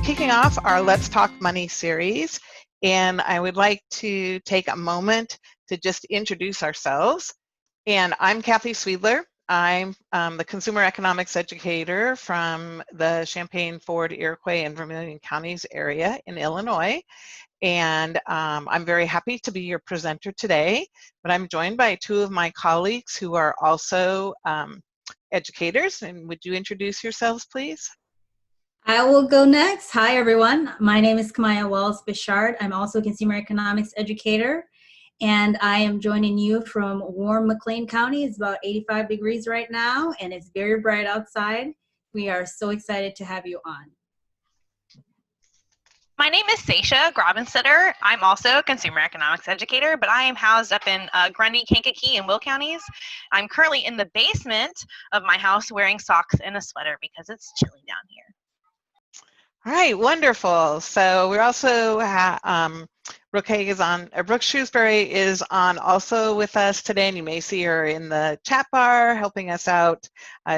kicking off our Let's Talk Money series, and I would like to take a moment to just introduce ourselves. And I'm Kathy Sweedler. I'm the consumer economics educator from the Champaign, Ford, Iroquois, and Vermilion Counties area in Illinois. And I'm very happy to be your presenter today, but I'm joined by two of my colleagues who are also educators. And would you introduce yourselves, please? I will go next. Hi, everyone. My name is Kamaya Wells-Bichard. I'm also a consumer economics educator, and I am joining you from warm McLean County. It's about 85 degrees right now, and it's very bright outside. We are so excited to have you on. My name is Seisha Grabenstetter. I'm also a consumer economics educator, but I am housed up in Grundy, Kankakee, and Will counties. I'm currently in the basement of my house wearing socks and a sweater because it's chilly down here. All right, wonderful. So we're also, Brooke Shrewsbury is on also with us today, and you may see her in the chat bar helping us out.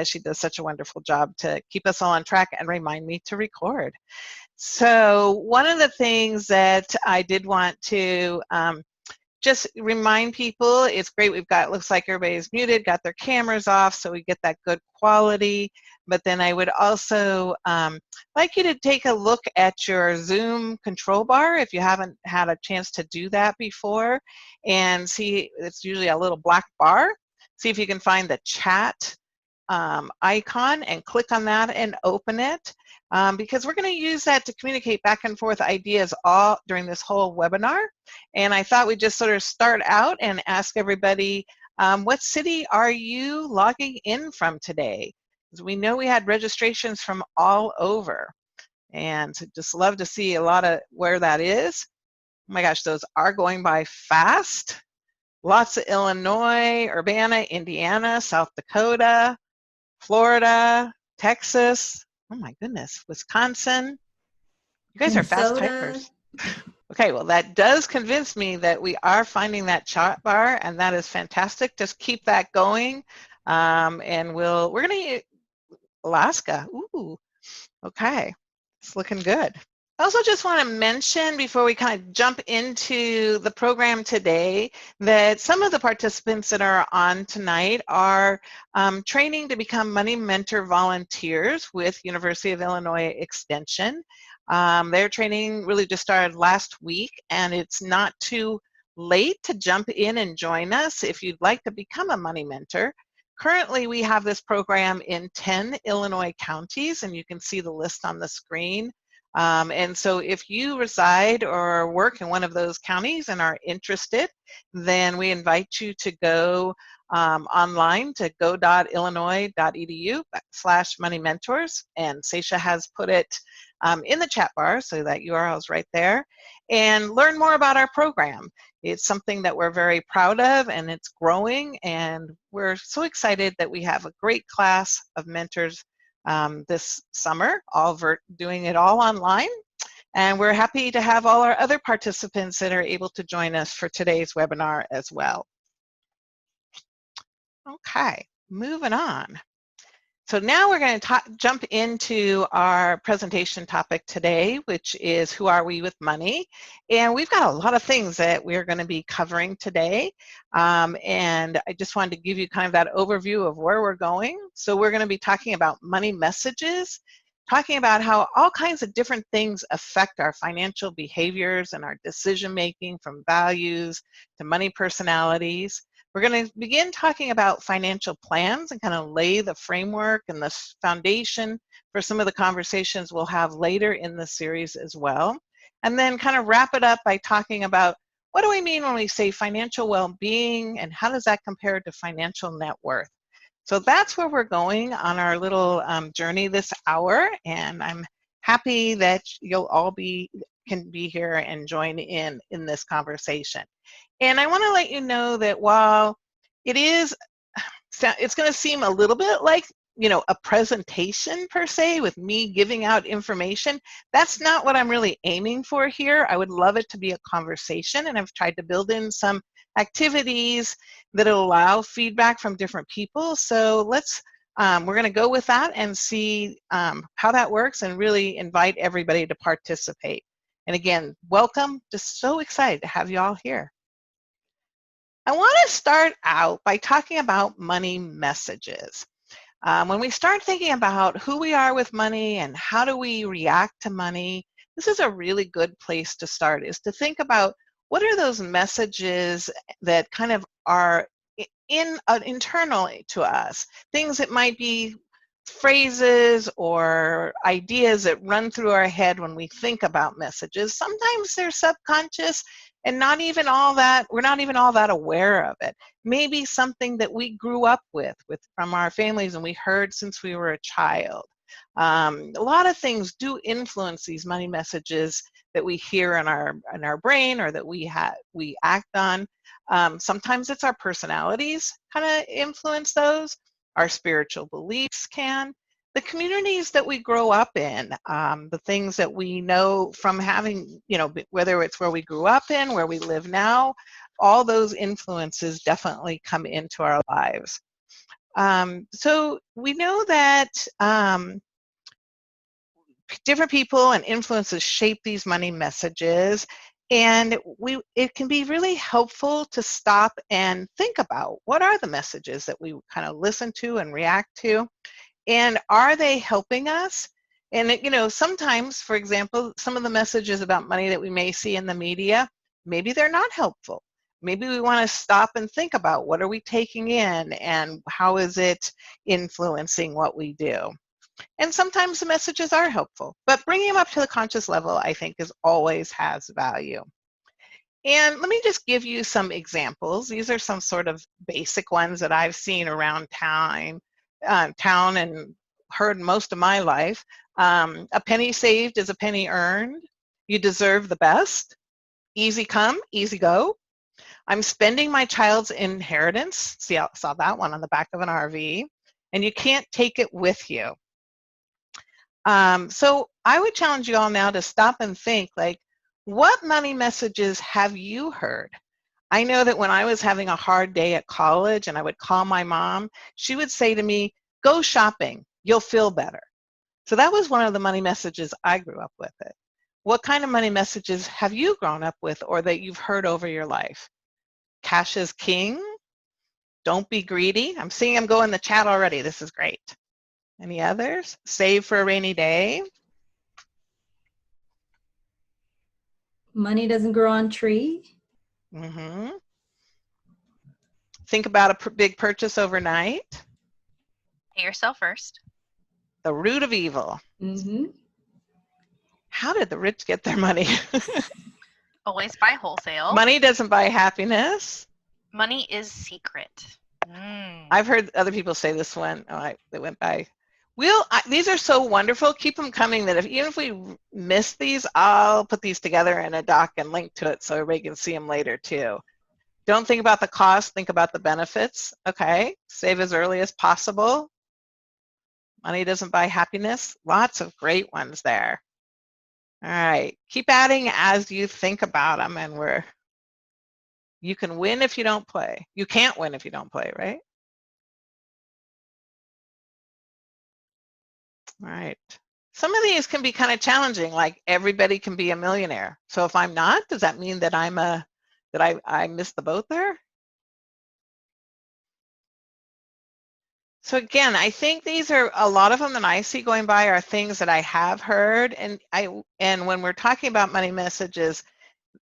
She does such a wonderful job to keep us all on track and remind me to record. So one of the things that I did want to just remind people, it's great, we've got, looks like everybody's muted, got their cameras off, so we get that good quality. But then I would also like you to take a look at your Zoom control bar if you haven't had a chance to do that before, and see, it's usually a little black bar. See if you can find the chat icon and click on that and open it, because we're going to use that to communicate back and forth ideas all during this whole webinar. And I thought we'd just sort of start out and ask everybody, what city are you logging in from today? Because we know we had registrations from all over, and just love to see a lot of where that is. Oh my gosh, those are going by fast. Lots of Illinois, Urbana, Indiana, South Dakota, Florida, Texas, oh my goodness, Wisconsin. You guys are fast typers. Okay, well, that does convince me that we are finding that chat bar, and that is fantastic. Just keep that going, and we're going to Alaska. Ooh, okay, it's looking good. I also just want to mention before we kind of jump into the program today that some of the participants that are on tonight are training to become Money Mentor volunteers with University of Illinois Extension. Their training really just started last week, and it's not too late to jump in and join us if you'd like to become a Money Mentor. Currently, we have this program in 10 Illinois counties, and you can see the list on the screen. And so if you reside or work in one of those counties and are interested, then we invite you to go online to go.illinois.edu/moneymentors, and Seisha has put it in the chat bar, so that URL is right there, and learn more about our program. It's something that we're very proud of, and it's growing, and we're so excited that we have a great class of mentors this summer, doing it all online. And we're happy to have all our other participants that are able to join us for today's webinar as well. Okay, moving on. So now we're going to jump into our presentation topic today, which is who are we with money? And we've got a lot of things that we're going to be covering today. And I just wanted to give you kind of that overview of where we're going. So we're going to be talking about money messages, talking about how all kinds of different things affect our financial behaviors and our decision making, from values to money personalities. We're going to begin talking about financial plans and kind of lay the framework and the foundation for some of the conversations we'll have later in the series as well. And then kind of wrap it up by talking about what do we mean when we say financial well-being, and how does that compare to financial net worth? So that's where we're going on our little journey this hour, and I'm happy that you'll all can be here and join in this conversation. And I want to let you know that while it's going to seem a little bit like, you know, a presentation per se with me giving out information, that's not what I'm really aiming for here. I would love it to be a conversation, and I've tried to build in some activities that allow feedback from different people. So let's we're going to go with that and see how that works and really invite everybody to participate. And again, welcome. Just so excited to have you all here. I want to start out by talking about money messages. When we start thinking about who we are with money and how do we react to money, this is a really good place to start, is to think about what are those messages that kind of are internal to us, things that might be phrases or ideas that run through our head when we think about messages. Sometimes they're subconscious and not even all that, we're not even all that aware of it. Maybe something that we grew up with from our families and we heard since we were a child. A lot of things do influence these money messages that we hear in our brain or that we act on. Sometimes it's our personalities kind of influence those. Our spiritual beliefs can. The communities that we grow up in, the things that we know from having, whether it's where we grew up in, where we live now, all those influences definitely come into our lives. So we know that different people and influences shape these money messages, and it can be really helpful to stop and think about what are the messages that we kind of listen to and react to, and are they helping us? And sometimes, for example, some of the messages about money that we may see in the media, maybe they're not helpful. Maybe we want to stop and think about what are we taking in and how is it influencing what we do. And sometimes the messages are helpful, but bringing them up to the conscious level, I think, always has value. And let me just give you some examples. These are some sort of basic ones that I've seen around town and heard most of my life. A penny saved is a penny earned. You deserve the best. Easy come, easy go. I'm spending my child's inheritance. See, I saw that one on the back of an RV. And you can't take it with you. So I would challenge you all now to stop and think, like, what money messages have you heard? I know that when I was having a hard day at college and I would call my mom, she would say to me, go shopping, you'll feel better. So that was one of the money messages I grew up with. It. What kind of money messages have you grown up with or that you've heard over your life? Cash is king. Don't be greedy. I'm seeing them go in the chat already. This is great. Any others? Save for a rainy day. Money doesn't grow on tree. Mm-hmm. Think about a big purchase overnight. Pay yourself first. The root of evil. Mm-hmm. How did the rich get their money? Always buy wholesale. Money doesn't buy happiness. Money is secret. I've heard other people say this one. They went by. These are so wonderful. Keep them coming. That even if we miss these, I'll put these together in a doc and link to it so everybody can see them later too. Don't think about the cost. Think about the benefits. Okay. Save as early as possible. Money doesn't buy happiness. Lots of great ones there. All right. Keep adding as you think about them, and you can win if you don't play. You can't win if you don't play, right? All right. Some of these can be kind of challenging, like everybody can be a millionaire. So if I'm not, does that mean that I missed the boat there? So again, I think these are a lot of them that I see going by are things that I have heard, and when we're talking about money messages,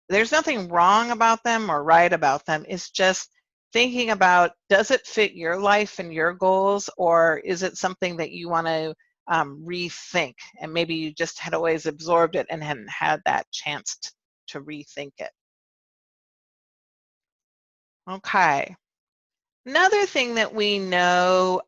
there's nothing wrong about them or right about them. It's just thinking about, does it fit your life and your goals, or is it something that you want to rethink, and maybe you just had always absorbed it and hadn't had that chance to rethink it. Okay. Another thing that we know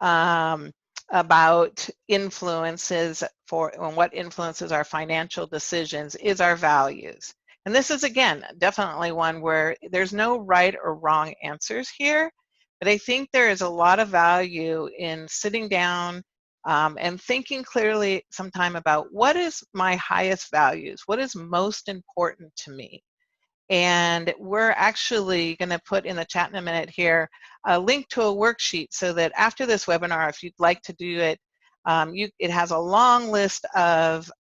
about influences and what influences our financial decisions is our values. And this is, again, definitely one where there's no right or wrong answers here, but I think there is a lot of value in sitting down and thinking clearly sometime about what is my highest values, what is most important to me. And we're actually going to put in the chat in a minute here a link to a worksheet so that after this webinar, if you'd like to do it, it has a long list of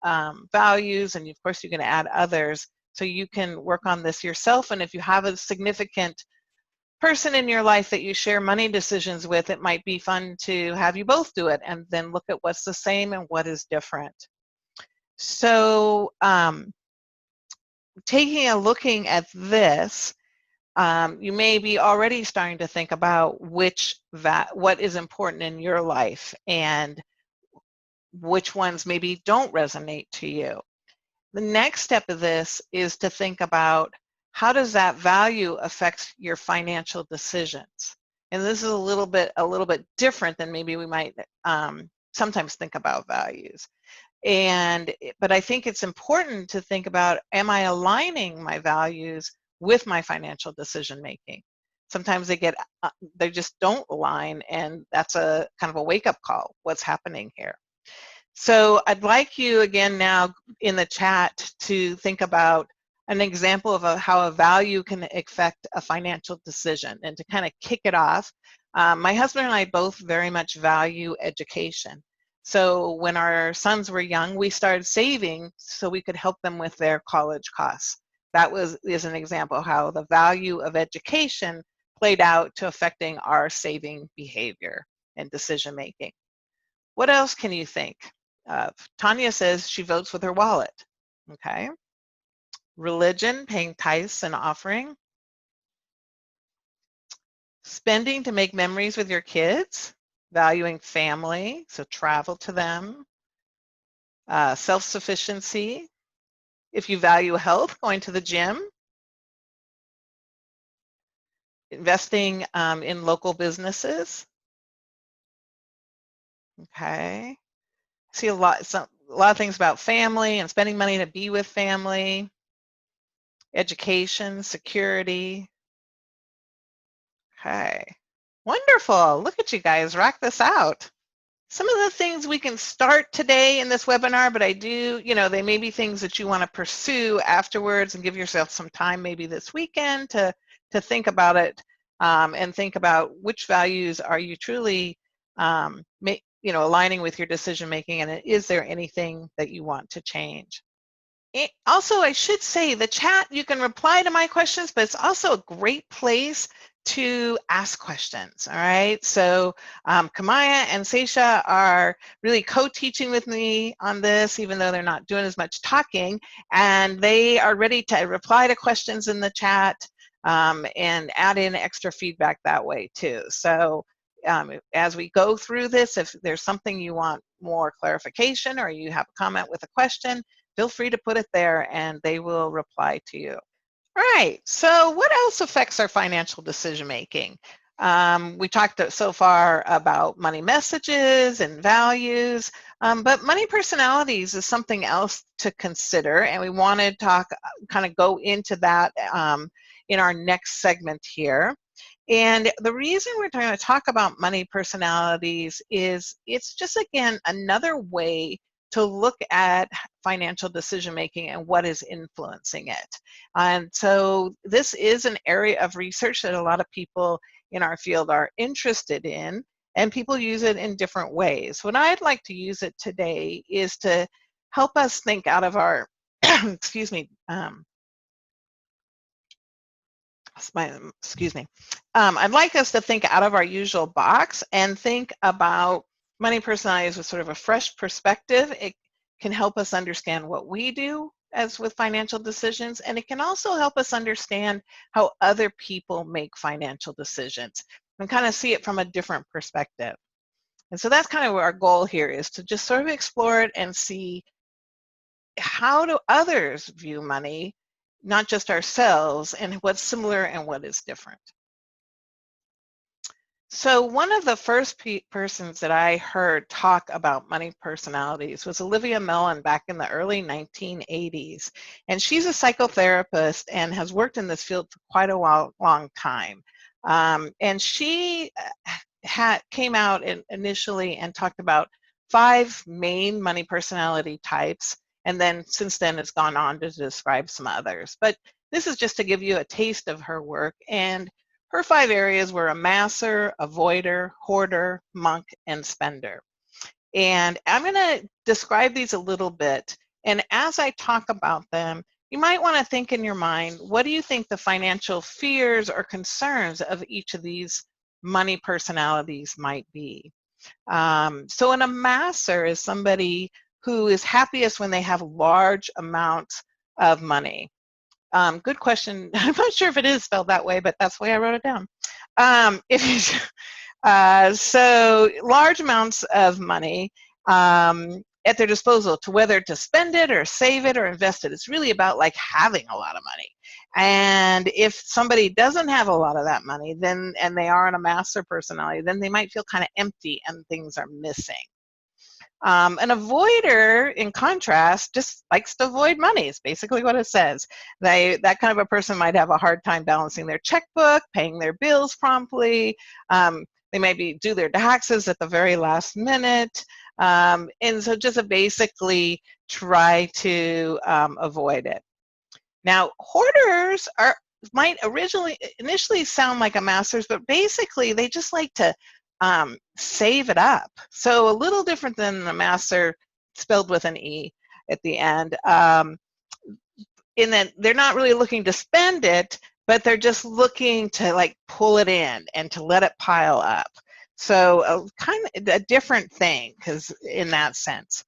values, and of course you can add others, so you can work on this yourself. And if you have a significant person in your life that you share money decisions with, it might be fun to have you both do it and then look at what's the same and what is different. So looking at this, you may be already starting to think about what is important in your life and which ones maybe don't resonate to you. The next step of this is to think about how does that value affect your financial decisions. And this is a little bit different than maybe we might sometimes think about values. But I think it's important to think about, am I aligning my values with my financial decision making? Sometimes they just don't align, and that's a kind of a wake-up call. What's happening here? So I'd like you again now in the chat to think about an example of how a value can affect a financial decision. And to kind of kick it off, my husband and I both very much value education. So when our sons were young, we started saving so we could help them with their college costs. That is an example of how the value of education played out to affecting our saving behavior and decision making. What else can you think? Tanya says she votes with her wallet. Okay. Religion, paying tithes and offering. Spending to make memories with your kids. Valuing family, so travel to them. Self-sufficiency. If you value health, going to the gym. Investing in local businesses. Okay. See a lot of things about family and spending money to be with family. Education, security. Okay. Wonderful. Look at you guys rock this out. Some of the things we can start today in this webinar, but they may be things that you want to pursue afterwards, and give yourself some time maybe this weekend to think about it, and think about which values are you truly aligning with your decision making, and is there anything that you want to change. Also, I should say, the chat, you can reply to my questions, but it's also a great place to ask questions, all right? So Kamaya and Seisha are really co-teaching with me on this, even though they're not doing as much talking, and they are ready to reply to questions in the chat and add in extra feedback that way too. So as we go through this, if there's something you want more clarification, or you have a comment with a question, feel free to put it there and they will reply to you. All right, so what else affects our financial decision making? We talked so far about money messages and values, but money personalities is something else to consider, and we want to kind of go into that in our next segment here. And the reason we're going to talk about money personalities is it's just, again, another way to look at financial decision making and what is influencing it. And so this is an area of research that a lot of people in our field are interested in, and people use it in different ways. What I'd like to use it today is to help us think out of our, excuse me, I'd like us to think out of our usual box and think about money personalities with sort of a fresh perspective. It can help us understand what we do as with financial decisions, and it can also help us understand how other people make financial decisions and kind of see it from a different perspective. And so that's kind of our goal here, is to just sort of explore it and see, how do others view money, not just ourselves, and what's similar and what is different. So one of the first persons that I heard talk about money personalities was Olivia Mellon back in the early 1980s. And she's a psychotherapist and has worked in this field for quite a long time. And she came out initially and talked about 5 main money personality types. And then since then it's gone on to describe some others. But this is just to give you a taste of her work. And her 5 areas were amasser, avoider, hoarder, monk, and spender. And I'm going to describe these a little bit. And as I talk about them, you might want to think in your mind, what do you think the financial fears or concerns of each of these money personalities might be? So an amasser is somebody who is happiest when they have large amounts of money. Good question. I'm not sure if it is spelled that way, but that's the way I wrote it down. So large amounts of money at their disposal to whether to spend it or save it or invest it. It's really about like having a lot of money. And if somebody doesn't have a lot of that money, then, and they are an amasser personality, then they might feel kind of empty and things are missing. An avoider, in contrast, just likes to avoid money. It's basically what it says. That kind of a person might have a hard time balancing their checkbook, paying their bills promptly. They maybe do their taxes at the very last minute. And so just basically try to avoid it. Now, hoarders might initially sound like amassers, but basically they just like to save it up. So a little different than a amasser spelled with an E at the end. In that they're not really looking to spend it, but they're just looking to like pull it in and to let it pile up. So kind of a different thing, because in that sense.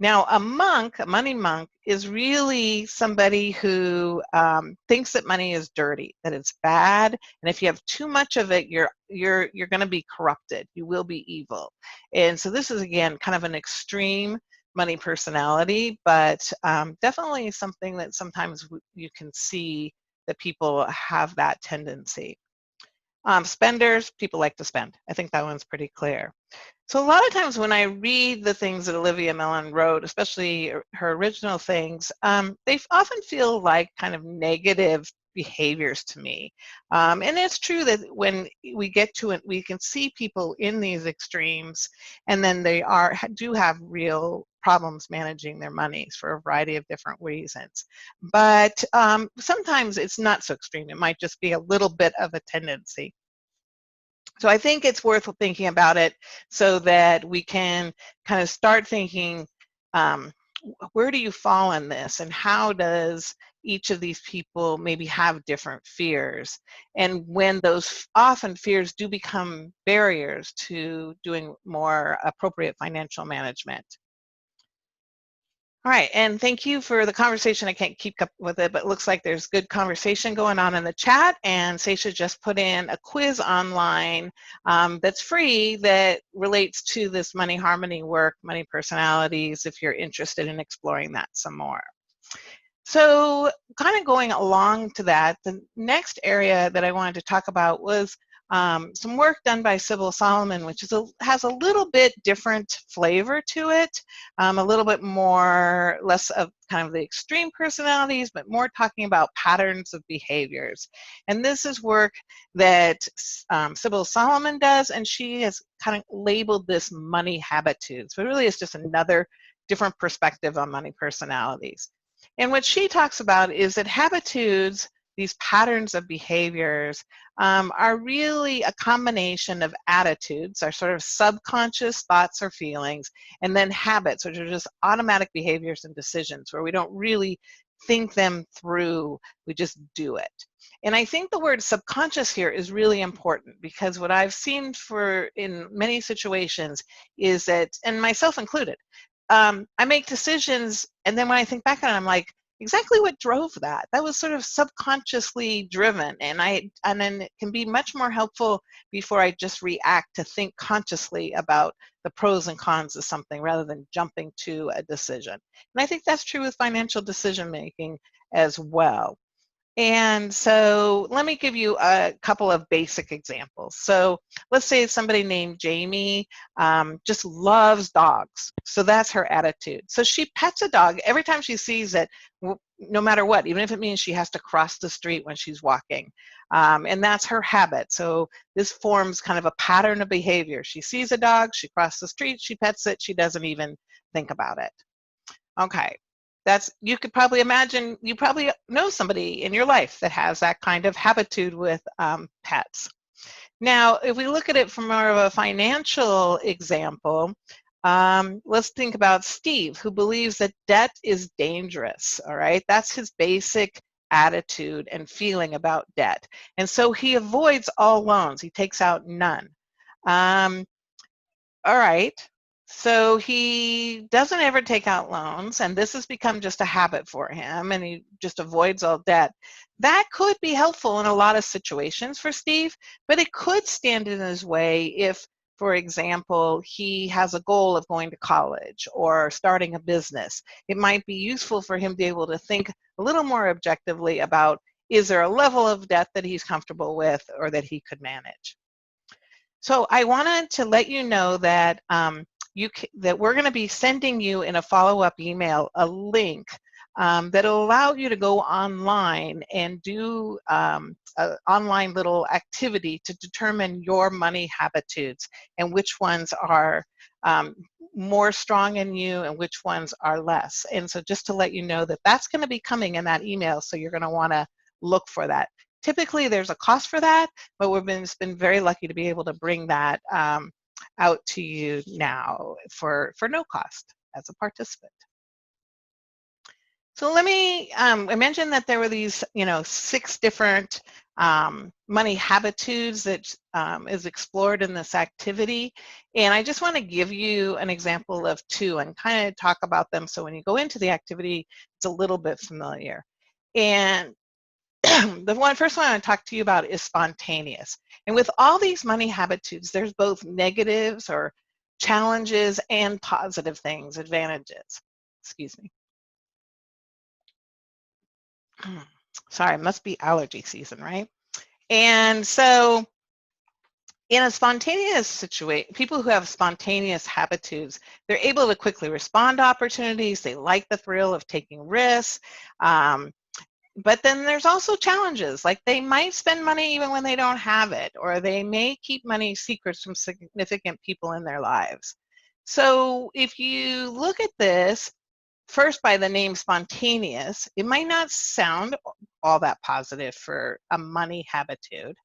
Now, a monk, a money monk, is really somebody who thinks that money is dirty, that it's bad, and if you have too much of it, you're going to be corrupted. You will be evil. And so this is, again, kind of an extreme money personality, but definitely something that sometimes you can see that people have that tendency. Spenders, people like to spend. I think that one's pretty clear. So a lot of times when I read the things that Olivia Mellon wrote, especially her original things, they often feel like kind of negative behaviors to me. And it's true that when we get to it, we can see people in these extremes, and then they do have real problems managing their monies for a variety of different reasons. But sometimes it's not so extreme. It might just be a little bit of a tendency. So I think it's worth thinking about it so that we can kind of start thinking, where do you fall in this, and how does each of these people maybe have different fears, and when those often fears do become barriers to doing more appropriate financial management. All right, and thank you for the conversation. I can't keep up with it, but it looks like there's good conversation going on in the chat, and Seisha just put in a quiz online that's free that relates to this money harmony work, money personalities, if you're interested in exploring that some more. So kind of going along to that, the next area that I wanted to talk about was some work done by Sybil Solomon, which is has a little bit different flavor to it, a little bit less of kind of the extreme personalities, but more talking about patterns of behaviors. And this is work that Sybil Solomon does, and she has kind of labeled this money habitudes, but really it's just another different perspective on money personalities. And what she talks about is that habitudes, these patterns of behaviors, are really a combination of attitudes, our sort of subconscious thoughts or feelings, and then habits, which are just automatic behaviors and decisions where we don't really think them through, we just do it. And I think the word subconscious here is really important, because what I've seen in many situations is that, and myself included, I make decisions, and then when I think back on it, I'm like, exactly what drove that? That was sort of subconsciously driven, and then it can be much more helpful before I just react to think consciously about the pros and cons of something rather than jumping to a decision. And I think that's true with financial decision making as well. And so let me give you a couple of basic examples. So let's say somebody named Jamie just loves dogs. So that's her attitude. So she pets a dog every time she sees it, no matter what, even if it means she has to cross the street when she's walking. And that's her habit. So this forms kind of a pattern of behavior. She sees a dog, she crosses the street, she pets it, she doesn't even think about it. Okay. you could probably imagine, you probably know somebody in your life that has that kind of habitude with pets. Now, if we look at it from more of a financial example, let's think about Steve, who believes that debt is dangerous, all right? That's his basic attitude and feeling about debt. And so he avoids all loans. He takes out none. All right. So he doesn't ever take out loans, and this has become just a habit for him, and he just avoids all debt. That could be helpful in a lot of situations for Steve, but it could stand in his way if, for example, he has a goal of going to college or starting a business. It might be useful for him to be able to think a little more objectively about, is there a level of debt that he's comfortable with or that he could manage? So I wanted to let you know that that we're going to be sending you in a follow-up email a link that'll allow you to go online and do an online little activity to determine your money habitudes and which ones are more strong in you and which ones are less. And so just to let you know that that's going to be coming in that email, so you're going to want to look for that. Typically, there's a cost for that, but we've been very lucky to be able to bring that out to you now for no cost as a participant. So let me, I mentioned that there were these, 6 different money habitudes that is explored in this activity. And I just want to give you an example of 2 and kind of talk about them, so when you go into the activity, it's a little bit familiar. And the first one I want to talk to you about is spontaneous. And with all these money habitudes, there's both negatives or challenges and positive things, advantages. Excuse me. Sorry, it must be allergy season, right? And so in a spontaneous situation, people who have spontaneous habitudes, they're able to quickly respond to opportunities. They like the thrill of taking risks. But then there's also challenges, like they might spend money even when they don't have it, or they may keep money secrets from significant people in their lives. So if you look at this, first by the name spontaneous, it might not sound all that positive for a money habitude,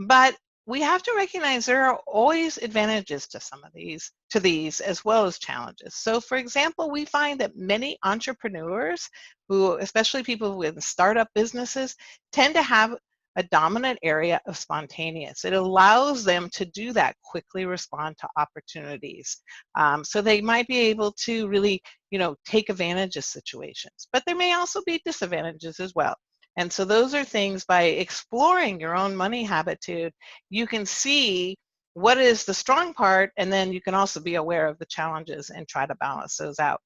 but we have to recognize there are always advantages to some of these as well as challenges. So for example, we find that many entrepreneurs who, especially people with startup businesses, tend to have a dominant area of spontaneous. It allows them to do that, quickly respond to opportunities. So they might be able to really, take advantage of situations, but there may also be disadvantages as well. And so those are things, by exploring your own money habitude, you can see what is the strong part, and then you can also be aware of the challenges and try to balance those out.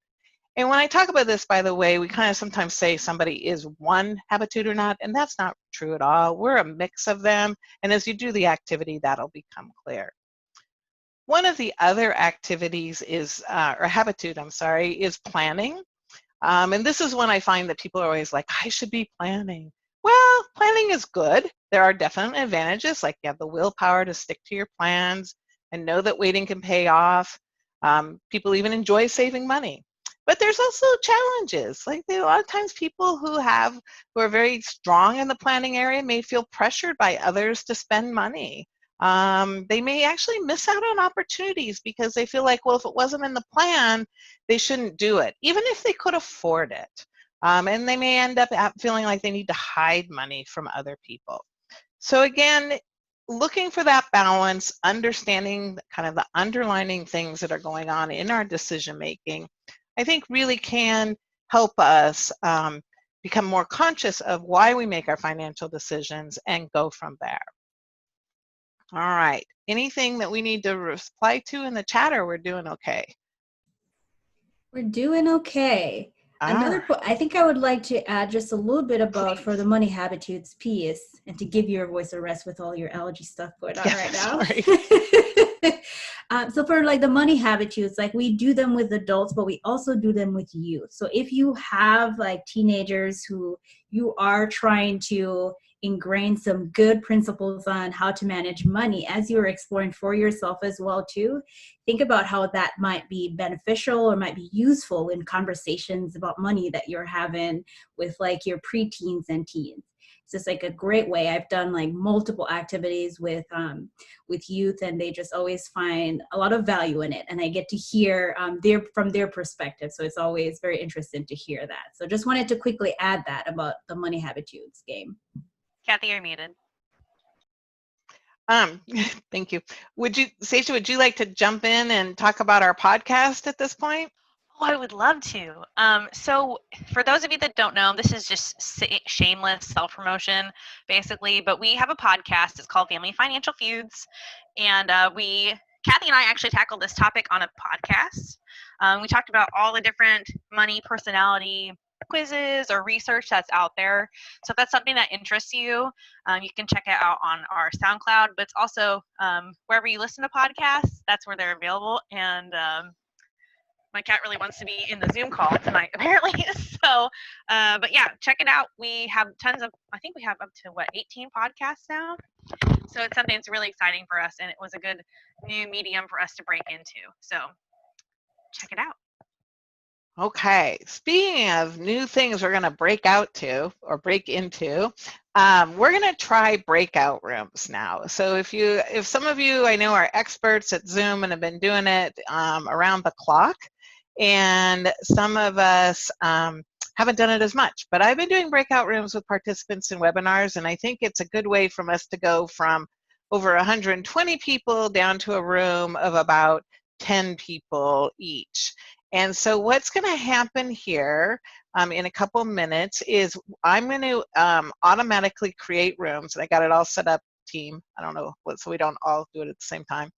And when I talk about this, by the way, we kind of sometimes say somebody is one habitude or not, and that's not true at all. We're a mix of them, and as you do the activity, that'll become clear. One of the other activities is, or habitude, I'm sorry, is planning. And this is when I find that people are always like, I should be planning. Well, planning is good. There are definite advantages, like you have the willpower to stick to your plans and know that waiting can pay off. People even enjoy saving money. But there's also challenges. Like a lot of times people who are very strong in the planning area may feel pressured by others to spend money. They may actually miss out on opportunities because they feel like, well, if it wasn't in the plan, they shouldn't do it, even if they could afford it. And they may end up feeling like they need to hide money from other people. So again, looking for that balance, understanding kind of the underlying things that are going on in our decision making, I think really can help us become more conscious of why we make our financial decisions and go from there. All right. Anything that we need to reply to in the chat, or we're doing okay? We're doing okay. Another point, I think I would like to add just a little bit about for the money habitudes piece, and to give your voice a rest with all your allergy stuff going on right now. So for like the money habitudes, like we do them with adults, but we also do them with youth. So if you have like teenagers who you are trying to ingrain some good principles on how to manage money as you're exploring for yourself as well too. Think about how that might be beneficial or might be useful in conversations about money that you're having with like your preteens and teens. It's just like a great way. I've done like multiple activities with youth, and they just always find a lot of value in it. And I get to hear from their perspective. So it's always very interesting to hear that. So just wanted to quickly add that about the Money Habitudes game. Kathy, you're muted. Thank you. Seisha, would you like to jump in and talk about our podcast at this point? Oh, I would love to. So for those of you that don't know, this is just shameless self-promotion, basically, but we have a podcast. It's called Family Financial Feuds, and Kathy and I actually tackled this topic on a podcast. We talked about all the different money personality quizzes or research that's out there. So if that's something that interests you, you can check it out on our SoundCloud, but it's also wherever you listen to podcasts, that's where they're available. And my cat really wants to be in the Zoom call tonight, apparently. So, but yeah, check it out. We have tons of, I think we have up to 18 podcasts now. So it's something that's really exciting for us, and it was a good new medium for us to break into. So check it out. Okay, speaking of new things we're going to break into, we're going to try breakout rooms now. So if some of you I know are experts at Zoom and have been doing it around the clock, and some of us haven't done it as much, but I've been doing breakout rooms with participants in webinars, and I think it's a good way for us to go from over 120 people down to a room of about 10 people each. And so what's going to happen here in a couple minutes is I'm going to automatically create rooms. And I got it all set up, team. I don't know, so we don't all do it at the same time.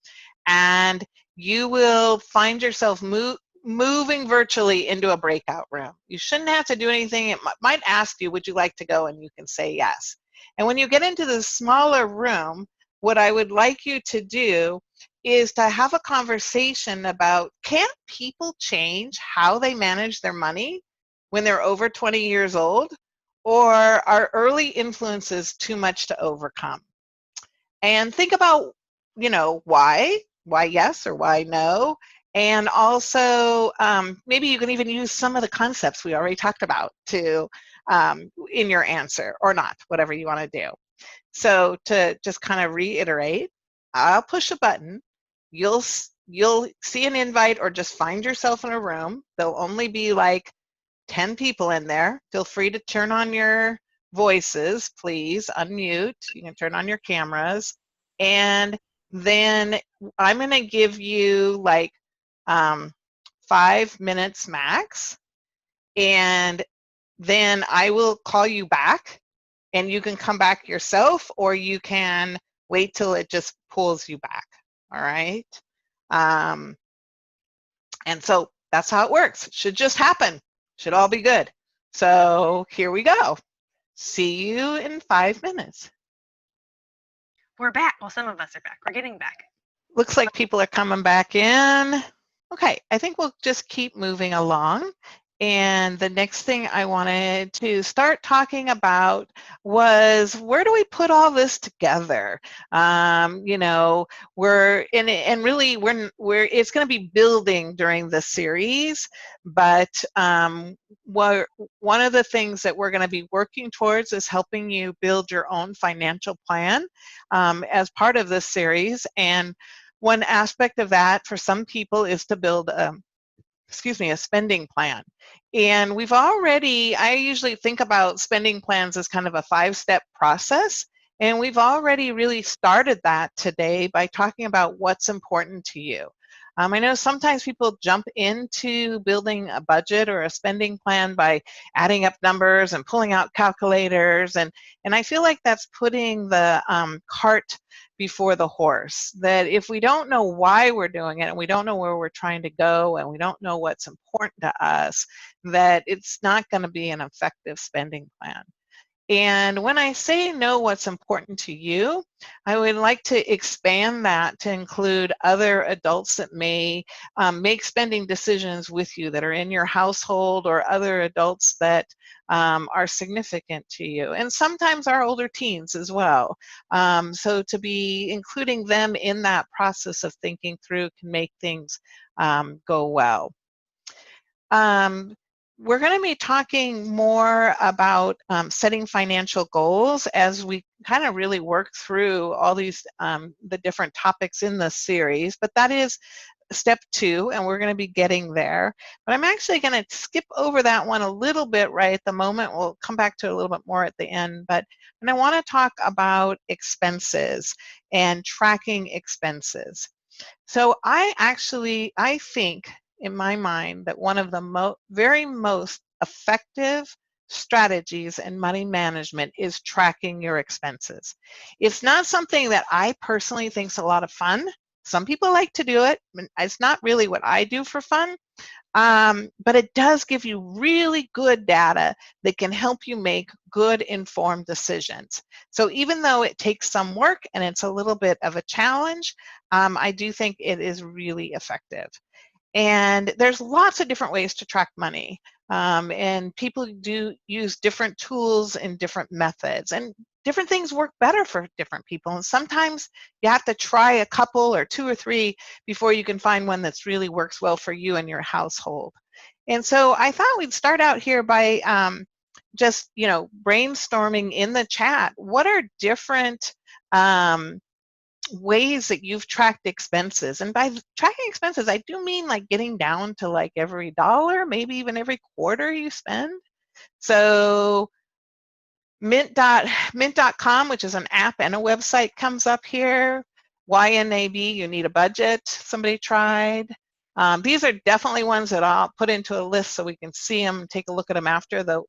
And you will find yourself moving virtually into a breakout room. You shouldn't have to do anything. It might ask you, would you like to go? And you can say yes. And when you get into the smaller room, what I would like you to do is to have a conversation about, can people change how they manage their money when they're over 20 years old? Or are early influences too much to overcome? And think about, why yes or why no? And also, maybe you can even use some of the concepts we already talked about to in your answer, or not, whatever you want to do. So to just kind of reiterate, I'll push a button. You'll see an invite, or just find yourself in a room. There'll only be like 10 people in there. Feel free to turn on your voices, please unmute. You can turn on your cameras. And then I'm going to give you like 5 minutes max. And then I will call you back, and you can come back yourself, or you can wait till it just pulls you back. All right. And so that's how it works. It should just happen. Should all be good. So here we go. See you in 5 minutes. We're back. Well, some of us are back. We're getting back. Looks like people are coming back in. Okay, I think we'll just keep moving along. And the next thing I wanted to start talking about was, where do we put all this together? We're in, and really we're it's going to be building during the series, but one of the things that we're going to be working towards is helping you build your own financial plan as part of this series. And one aspect of that for some people is to build a spending plan. And I usually think about spending plans as kind of a 5-step process. And we've already really started that today by talking about what's important to you. I know sometimes people jump into building a budget or a spending plan by adding up numbers and pulling out calculators. And I feel like that's putting the cart before the horse. That if we don't know why we're doing it, and we don't know where we're trying to go, and we don't know what's important to us, that it's not going to be an effective spending plan. And when I say know what's important to you, I would like to expand that to include other adults that may make spending decisions with you that are in your household, or other adults that are significant to you, and sometimes our older teens as well. So to be including them in that process of thinking through can make things go well. We're going to be talking more about setting financial goals as we kind of really work through all these the different topics in this series, but that is step 2, and we're going to be getting there. But I'm actually going to skip over that one a little bit right at the moment. We'll come back to it a little bit more at the end, and I want to talk about expenses and tracking expenses. So I think in my mind that one of the very most effective strategies in money management is tracking your expenses. It's not something that I personally think is a lot of fun. Some people like to do it. It's not really what I do for fun. But it does give you really good data that can help you make good informed decisions. So even though it takes some work and it's a little bit of a challenge, I do think it is really effective. And there's lots of different ways to track money. And people do use different tools and different methods, and different things work better for different people. And sometimes you have to try a couple or 2 or 3 before you can find one that's really works well for you and your household. And so I thought we'd start out here by just, brainstorming in the chat. What are different ways that you've tracked expenses? And by tracking expenses, I do mean like getting down to like every dollar, maybe even every quarter you spend. So mint.com, which is an app and a website, comes up here. YNAB, you need a budget, somebody tried. These are definitely ones that I'll put into a list so we can see them, take a look at them after the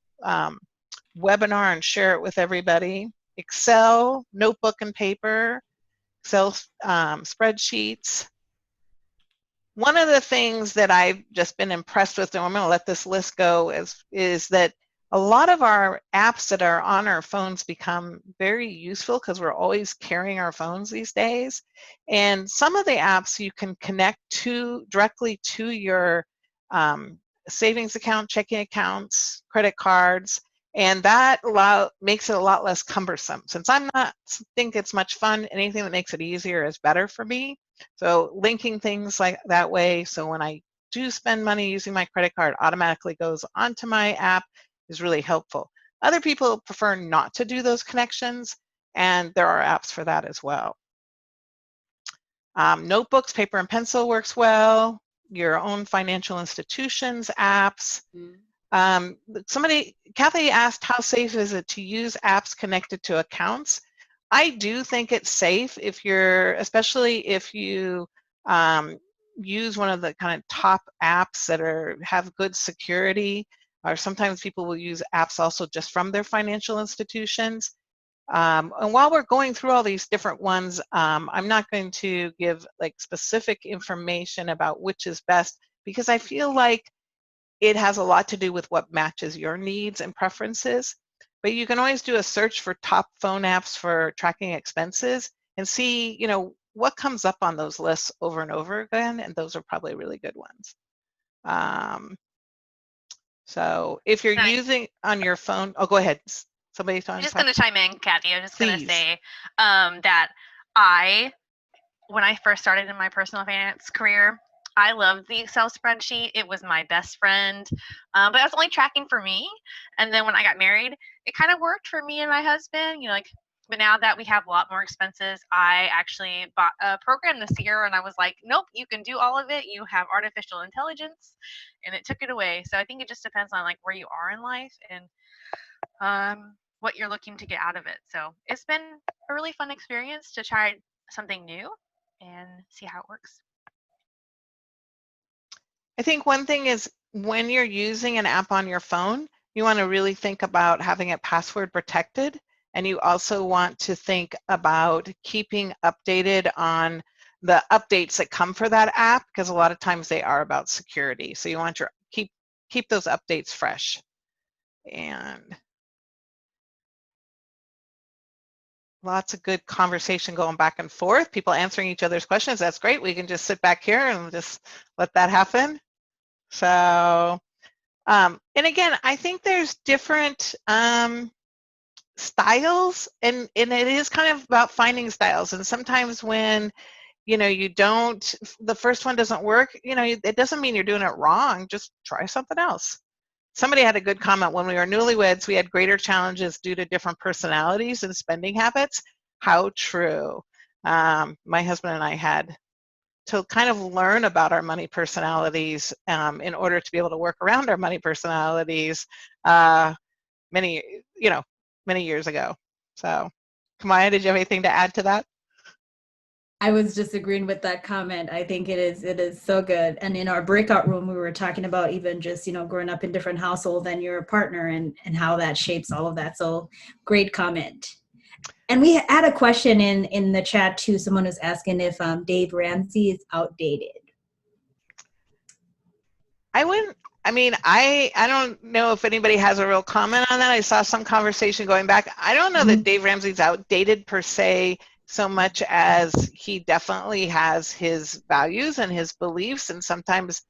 webinar and share it with everybody. Excel, notebook and paper, Excel spreadsheets. One of the things that I've just been impressed with, and I'm going to let this list go, is that a lot of our apps that are on our phones become very useful because we're always carrying our phones these days. And some of the apps you can connect directly to your savings account, checking accounts, credit cards, and that makes it a lot less cumbersome. Since I'm not think it's much fun, anything that makes it easier is better for me. So linking things like that way, so when I do spend money using my credit card, automatically goes onto my app, is really helpful. Other people prefer not to do those connections, and there are apps for that as well. Notebooks, paper and pencil works well. Your own financial institutions apps. Kathy asked, how safe is it to use apps connected to accounts? I do think it's safe especially if you use one of the kind of top apps that have good security, or sometimes people will use apps also just from their financial institutions. And while we're going through all these different ones, I'm not going to give like specific information about which is best, because I feel like it has a lot to do with what matches your needs and preferences. But you can always do a search for top phone apps for tracking expenses and see, what comes up on those lists over and over again, and those are probably really good ones. So if you're using on your phone, go ahead. Somebody's talking. I'm just going to chime in, Kathy. I'm just going to say that when I first started in my personal finance career, I loved the Excel spreadsheet. It was my best friend, but I was only tracking for me. And then when I got married, it kind of worked for me and my husband, but now that we have a lot more expenses, I actually bought a program this year, and I was like, nope, you can do all of it. You have artificial intelligence, and it took it away. So I think it just depends on like where you are in life and what you're looking to get out of it. So it's been a really fun experience to try something new and see how it works. I think one thing is, when you're using an app on your phone, you want to really think about having it password protected, and you also want to think about keeping updated on the updates that come for that app, because a lot of times they are about security. So you want to keep those updates fresh. And Lots of good conversation going back and forth, people answering each other's questions. That's great. We can just sit back here and just let that happen. So, and again, I think there's different styles, and it is kind of about finding styles. And sometimes when the first one doesn't work, it doesn't mean you're doing it wrong. Just try something else. Somebody had a good comment: when we were newlyweds, we had greater challenges due to different personalities and spending habits. How true. My husband and I had to kind of learn about our money personalities in order to be able to work around our money personalities many years ago. So, Kamaya, did you have anything to add to that? I was just agreeing with that comment. I think it is so good. And in our breakout room, we were talking about even just, growing up in different households and your partner and how that shapes all of that. So great comment. And we had a question in the chat too. Someone was asking if Dave Ramsey is outdated. I don't know if anybody has a real comment on that. I saw some conversation going back. I don't know that Dave Ramsey's outdated per se, so much as he definitely has his values and his beliefs, and sometimes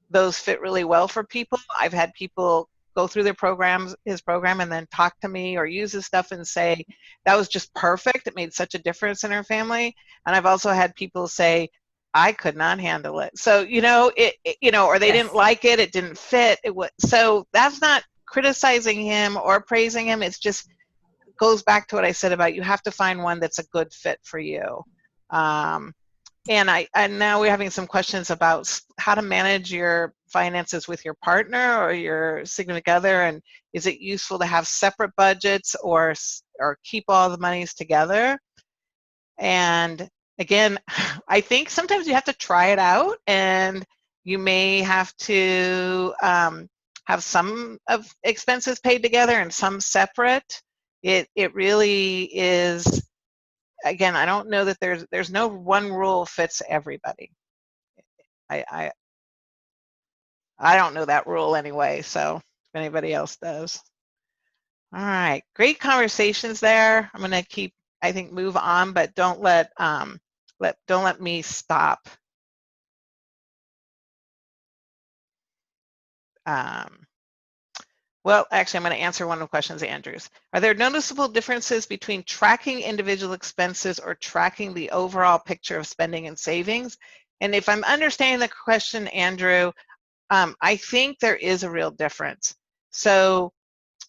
those fit really well for people. I've had people go through his program, and then talk to me or use his stuff and say, that was just perfect. It made such a difference in our family. And I've also had people say, I could not handle it. So, or they didn't like it. It didn't fit. So that's not criticizing him or praising him. It's just goes back to what I said about you have to find one that's a good fit for you. And now we're having some questions about how to manage your finances with your partner or your significant other, and is it useful to have separate budgets or keep all the monies together? And again, I think sometimes you have to try it out, and you may have to have some of expenses paid together and some separate. It really is. Again, I don't know that there's no one rule fits everybody. I don't know that rule anyway, so if anybody else does. All right, great conversations there. I'm gonna move on, but don't let me stop. Well, actually, I'm going to answer one of the questions, Andrews. Are there noticeable differences between tracking individual expenses or tracking the overall picture of spending and savings? And if I'm understanding the question, Andrew, I think there is a real difference. So,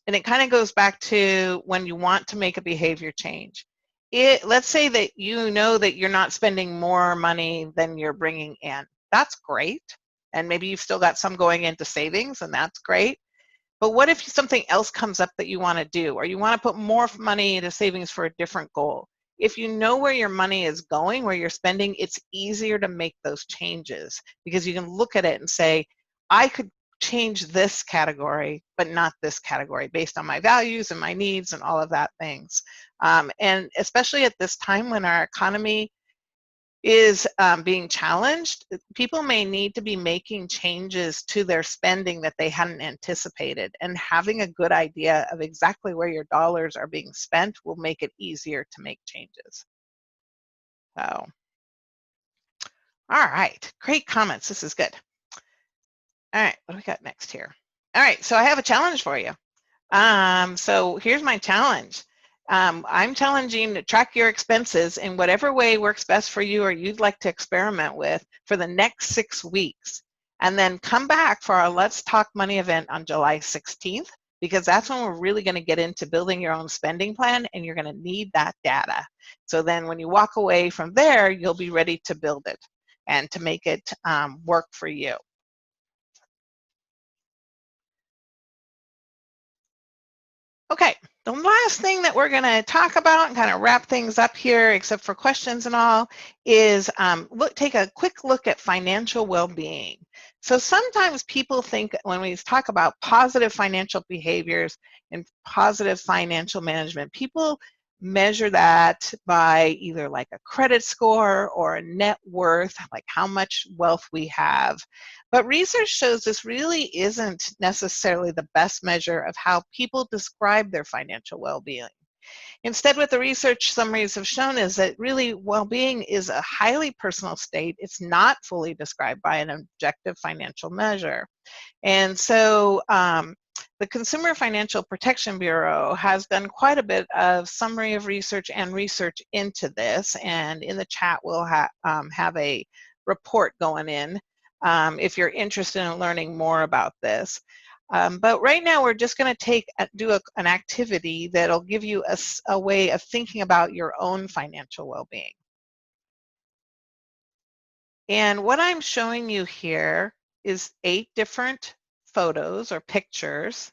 and it kind of goes back to when you want to make a behavior change. Let's say that you know that you're not spending more money than you're bringing in. That's great. And maybe you've still got some going into savings, and that's great. But what if something else comes up that you want to do, or you want to put more money into savings for a different goal? If you know where your money is going, where you're spending, it's easier to make those changes because you can look at it and say, I could change this category, but not this category based on my values and my needs and all of that things. And especially at this time when our economy is being challenged, people may need to be making changes to their spending that they hadn't anticipated, and having a good idea of exactly where your dollars are being spent will make it easier to make changes. So, all right, great comments. This is good. All right, what do we got next here? All right, so I have a challenge for you. So here's my challenge. I'm challenging you to track your expenses in whatever way works best for you or you'd like to experiment with for the next 6 weeks. And then come back for our Let's Talk Money event on July 16th, because that's when we're really going to get into building your own spending plan, and you're going to need that data. So then when you walk away from there, you'll be ready to build it and to make it work for you. Okay, the last thing that we're going to talk about and kind of wrap things up here, except for questions and all, is take a quick look at financial well-being. So sometimes people think when we talk about positive financial behaviors and positive financial management, people measure that by either like a credit score or a net worth, like how much wealth we have. But research shows this really isn't necessarily the best measure of how people describe their financial well-being. Instead, what the research summaries have shown is that really well-being is a highly personal state. It's not fully described by an objective financial measure. And so the Consumer Financial Protection Bureau has done quite a bit of summary of research and research into this, and in the chat we'll have a report going in if you're interested in learning more about this. But right now we're just going to do an activity that'll give you a way of thinking about your own financial well-being. And what I'm showing you here is 8 different photos or pictures,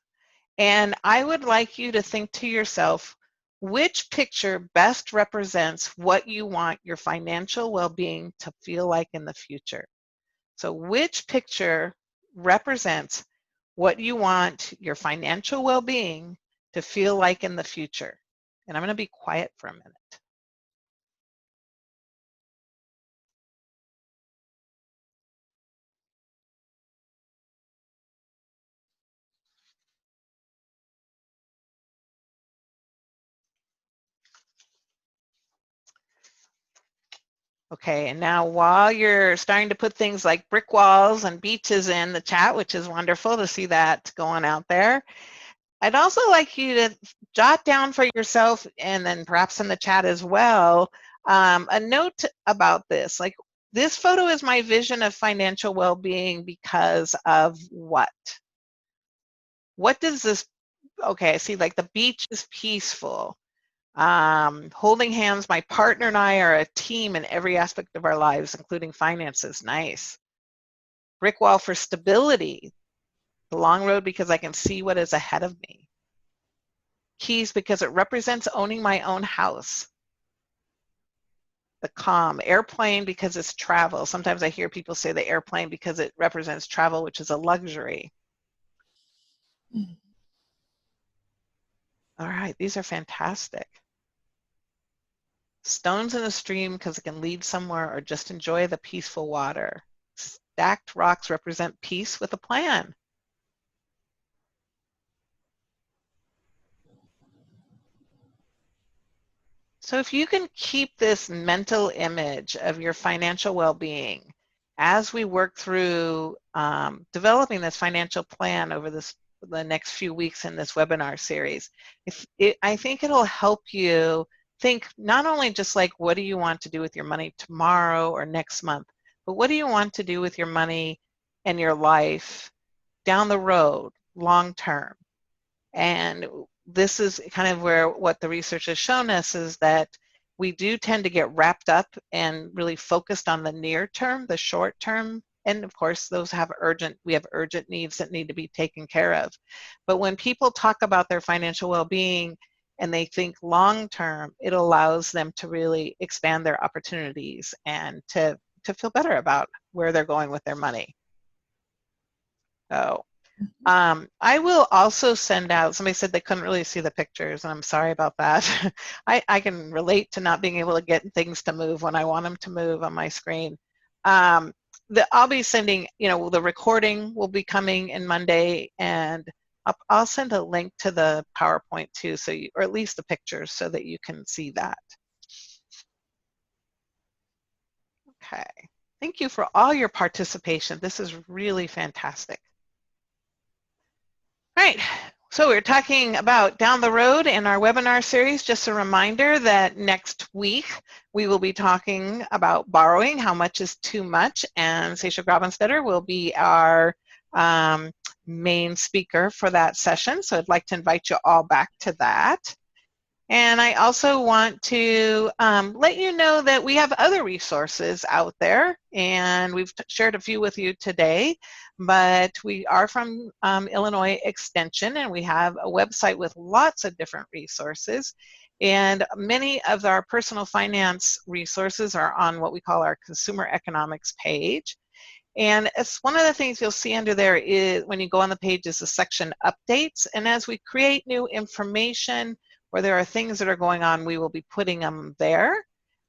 and I would like you to think to yourself, which picture best represents what you want your financial well-being to feel like in the future? So which picture represents what you want your financial well-being to feel like in the future? And I'm going to be quiet for a minute. Okay, and now while you're starting to put things like brick walls and beaches in the chat, which is wonderful to see that going out there, I'd also like you to jot down for yourself, and then perhaps in the chat as well, a note about this. Like, this photo is my vision of financial well-being because of what? What does this, okay, I see like the beach is peaceful. Holding hands, my partner and I are a team in every aspect of our lives, including finances. Nice. Brick wall for stability. The long road because I can see what is ahead of me. Keys because it represents owning my own house. The calm. Airplane because it's travel. Sometimes I hear people say the airplane because it represents travel, which is a luxury. All right, these are fantastic. Stones in a stream because it can lead somewhere, or just enjoy the peaceful water. Stacked rocks represent peace with a plan. So if you can keep this mental image of your financial well-being as we work through developing this financial plan over the next few weeks in this webinar series, I think it'll help you think not only just like, what do you want to do with your money tomorrow or next month, but what do you want to do with your money and your life down the road, long term? And this is kind of where what the research has shown us is that we do tend to get wrapped up and really focused on the near term, the short term, and of course we have urgent needs that need to be taken care of. But when people talk about their financial well-being and they think long term, it allows them to really expand their opportunities and to feel better about where they're going with their money. So I will also send out, somebody said they couldn't really see the pictures, and I'm sorry about that. I can relate to not being able to get things to move when I want them to move on my screen. I'll be sending, the recording will be coming in Monday, and I'll send a link to the PowerPoint too, or at least the pictures, so that you can see that. Okay, thank you for all your participation. This is really fantastic. All right, so we're talking about down the road in our webinar series. Just a reminder that next week we will be talking about borrowing, how much is too much, and Sasha Grabenstetter will be our main speaker for that session. So I'd like to invite you all back to that. And I also want to let you know that we have other resources out there, and we've shared a few with you today, but we are from Illinois Extension, and we have a website with lots of different resources, and many of our personal finance resources are on what we call our consumer economics page. And it's one of the things you'll see under there is, when you go on the page, is the section updates, and as we create new information where there are things that are going on, we will be putting them there.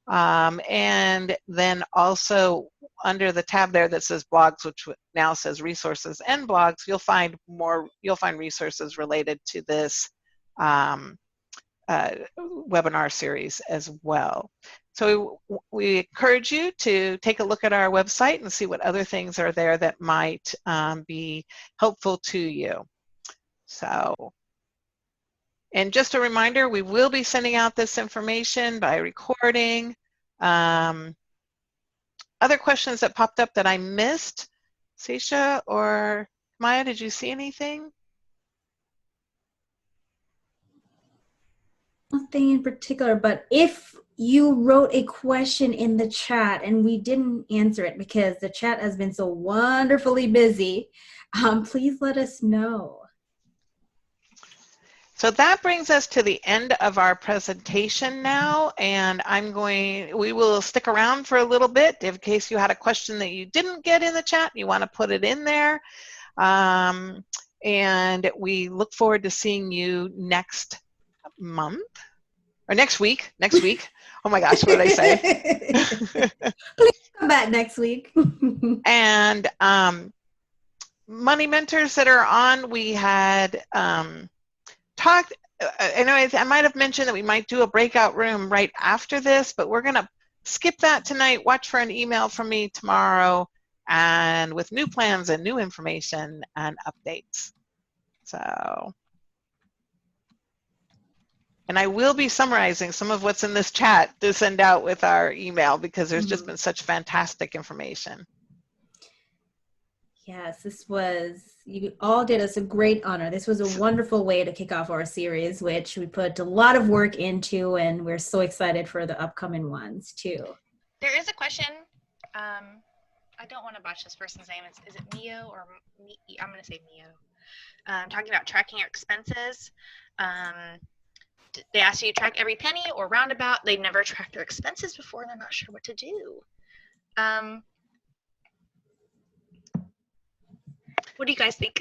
And then also under the tab there that says blogs, which now says resources and blogs, you'll find resources related to this webinar series as well. So we encourage you to take a look at our website and see what other things are there that might be helpful to you. So, and just a reminder, we will be sending out this information by recording. Other questions that popped up that I missed, Seisha or Maya, did you see anything? Nothing in particular, but if you wrote a question in the chat and we didn't answer it because the chat has been so wonderfully busy, please let us know. So that brings us to the end of our presentation now, and we will stick around for a little bit in case you had a question that you didn't get in the chat, you want to put it in there. And we look forward to seeing you next month, or next week. Oh my gosh, what did I say? Please come back next week. And Money Mentors that are on, we had talked, I might have mentioned that we might do a breakout room right after this, but we're going to skip that tonight. Watch for an email from me tomorrow, and with new plans and new information and updates. So, and I will be summarizing some of what's in this chat to send out with our email because there's just been such fantastic information. Yes, you all did us a great honor. This was a wonderful way to kick off our series, which we put a lot of work into, and we're so excited for the upcoming ones too. There is a question. I don't want to botch this person's name. Is it Mio or Me? I'm going to say Mio. Talking about tracking your expenses. They ask you to track every penny or roundabout. They've never tracked their expenses before, and they're not sure what to do. What do you guys think?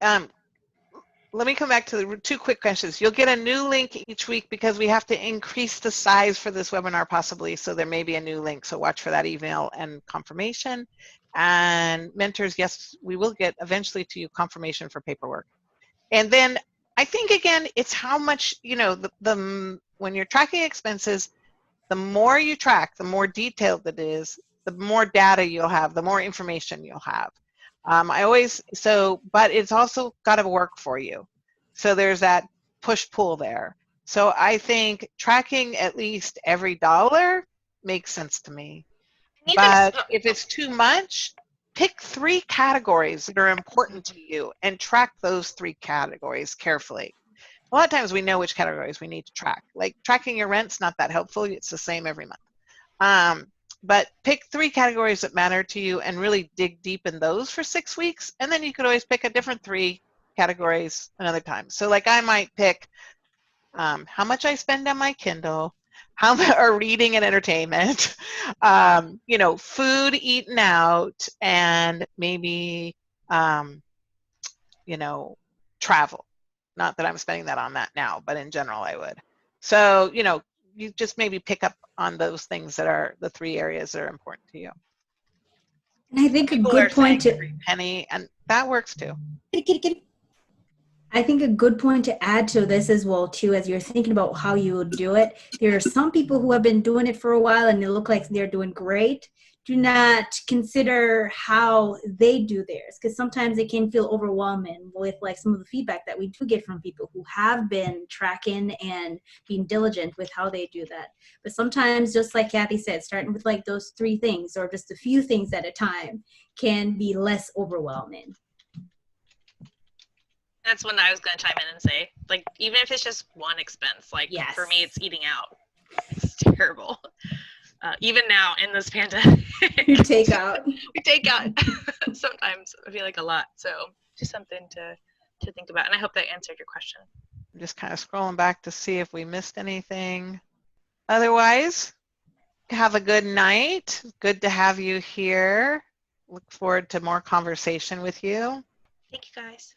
Let me come back to the two quick questions. You'll get a new link each week because we have to increase the size for this webinar possibly, so there may be a new link, so watch for that email and confirmation. And mentors, yes, we will get eventually to you confirmation for paperwork. And then I think, again, it's how much, when you're tracking expenses, the more you track, the more detailed it is, the more data you'll have, the more information you'll have. But it's also got to work for you. So there's that push-pull there. So I think tracking at least every dollar makes sense to me. But if it's too much, pick 3 categories that are important to you and track those 3 categories carefully. A lot of times we know which categories we need to track. Like tracking your rent's not that helpful. It's the same every month. But pick 3 categories that matter to you and really dig deep in those for 6 weeks. And then you could always pick a different 3 categories another time. So like I might pick how much I spend on my Kindle, or reading and entertainment, food eaten out, and maybe, travel. Not that I'm spending that on that now, but in general I would. So, you just maybe pick up on those things that are the 3 areas that are important to you. And I think a good point to every penny, and that works too. I think a good point to add to this as well too, as you're thinking about how you would do it, there are some people who have been doing it for a while and they look like they're doing great. Do not consider how they do theirs, because sometimes it can feel overwhelming with like some of the feedback that we do get from people who have been tracking and being diligent with how they do that. But sometimes, just like Kathy said, starting with like those 3 things or just a few things at a time can be less overwhelming. That's when I was going to chime in and say, like, even if it's just one expense, like for me, it's eating out. It's terrible. Even now in this pandemic, we take out. Sometimes I feel like a lot. So just something to think about. And I hope that answered your question. I'm just kind of scrolling back to see if we missed anything. Otherwise, have a good night. Good to have you here. Look forward to more conversation with you. Thank you, guys.